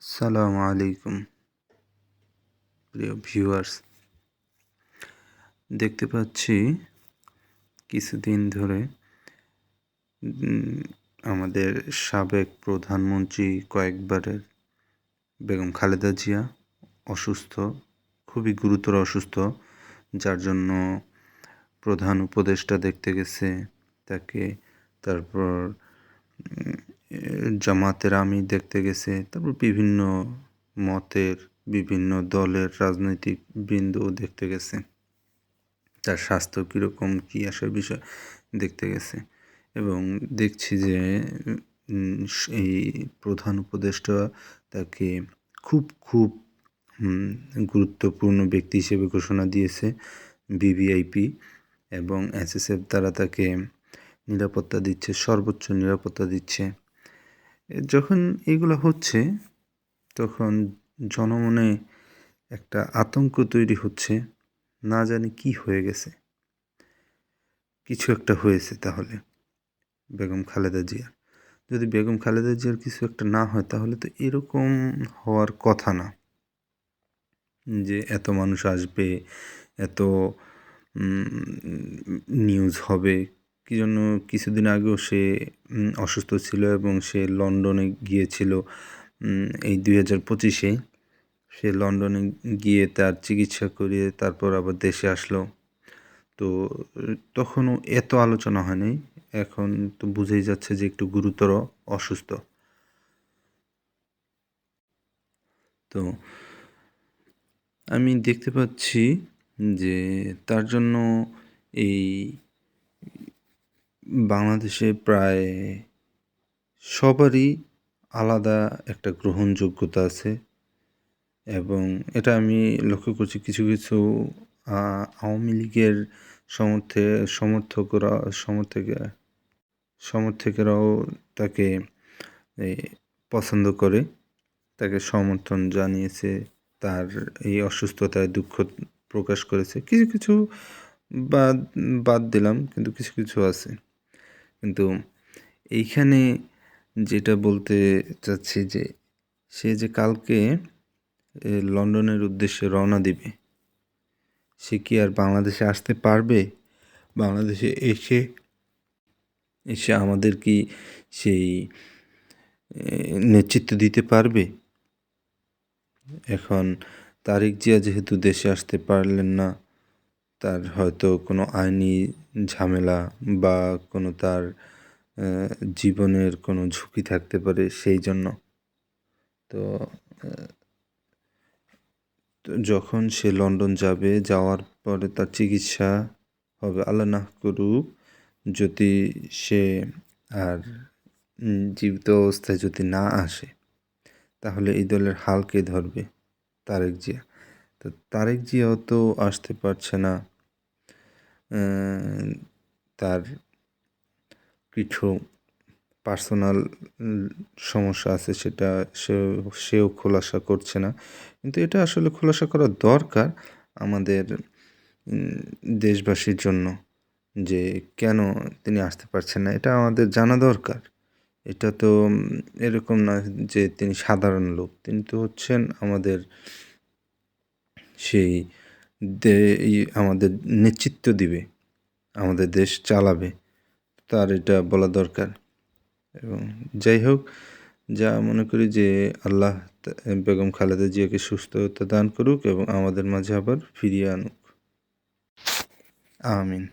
আসসালামু আলাইকুম প্রিয় ভিউয়ার্স। দেখতে পাচ্ছি কিছুদিন ধরে আমাদের সাবেক প্রধানমন্ত্রী কয়েকবারের বেগম খালেদা জিয়া অসুস্থ, খুবই গুরুতর অসুস্থ, যার জন্য প্রধান উপদেষ্টা দেখতে গেছে তাকে। তারপর জামাতের আমির দেখতে গেছে, তারপর বিভিন্ন মতের বিভিন্ন দলের রাজনৈতিক বৃন্দ দেখতে গেছে, তার স্বাস্থ্য কীরকম কী আসার বিষয় দেখতে গেছে। এবং দেখছি যে এই প্রধান উপদেষ্টা তাকে খুব খুব গুরুত্বপূর্ণ ব্যক্তি হিসেবে ঘোষণা দিয়েছে ভিভিআইপি, এবং এসএসএফ দ্বারা তাকে নিরাপত্তা দিচ্ছে, সর্বোচ্চ নিরাপত্তা দিচ্ছে। যখন এগুলো হচ্ছে তখন জনমনে একটা আতঙ্ক তৈরি হচ্ছে, না জানি কি হয়ে গেছে, কিছু একটা হয়েছে। তাহলে বেগম খালেদা জিয়ার, যদি বেগম খালেদা জিয়ার কিছু একটা না হয় তাহলে তো এরকম হওয়ার কথা না, যে এত মানুষ আসবে, এত নিউজ হবে। কি জন্য কিছুদিন আগেও সে অসুস্থ ছিল এবং সে লন্ডনে গিয়েছিল এই 2025-এ। সে লন্ডনে গিয়ে তার চিকিৎসা করিয়ে তারপর আবার দেশে আসলো। তো তখনও এত আলোচনা হয়নি, এখন তো বুঝেই যাচ্ছে যে একটু গুরুতর অসুস্থ। তো আমি দেখতে পাচ্ছি যে তার জন্য এই বাংলাদেশে প্রায় সবারই আলাদা একটা গ্রহণযোগ্যতা আছে, এবং এটা আমি লক্ষ্য করছি কিছু কিছু আওয়ামী লীগের সমর্থকেরাও তাকে পছন্দ করে, তাকে সমর্থন জানিয়েছে, তার এই অসুস্থতায় দুঃখ প্রকাশ করেছে। কিছু কিছু বাদ দিলাম, কিন্তু কিছু কিছু আছে। কিন্তু এইখানে যেটা বলতে চাচ্ছি যে সে যে কালকে লন্ডনের উদ্দেশ্যে রওনা দিবে, সে কি আর বাংলাদেশে আসতে পারবে? বাংলাদেশে এসে আমাদের কি সেই নেতৃত্ব দিতে পারবে? এখন তারেক জিয়া যেহেতু দেশে আসতে পারলেন না, তার হয়তো কোনো আইনি ঝামেলা বা কোনো তার জীবনের কোনো ঝুঁকি থাকতে পারে, সেই জন্য। তো যখন সে লন্ডন যাবে, যাওয়ার পরে তার চিকিৎসা হবে, আল্লাহ না করুক যদি সে আর জীবিত অবস্থায় যদি না আসে, তাহলে এই দলের হাল কে ধরবে? তারেক জিয়া। তো তারেক জিয়াও তো আসতে পারছে না, তার কিছু পার্সোনাল সমস্যা আছে, সেটা সেও খোলাসা করছে না। কিন্তু এটা আসলে খোলাসা করা দরকার আমাদের দেশবাসীর জন্য, যে কেন তিনি আসতে পারছেন না, এটা আমাদের জানা দরকার। এটা তো এরকম না যে তিনি সাধারণ লোক, তিনি তো হচ্ছেন আমাদের সেই আমাদের নেতৃত্ব দিবে, আমাদের দেশ চালাবে, তার এটা বলা দরকার। এবং যাই হোক, যা মনে করি যে আল্লাহ বেগম খালেদা জিয়াকে সুস্থতা দান করুক এবং আমাদের মাঝে আবার ফিরিয়ে আনুক। আমিন।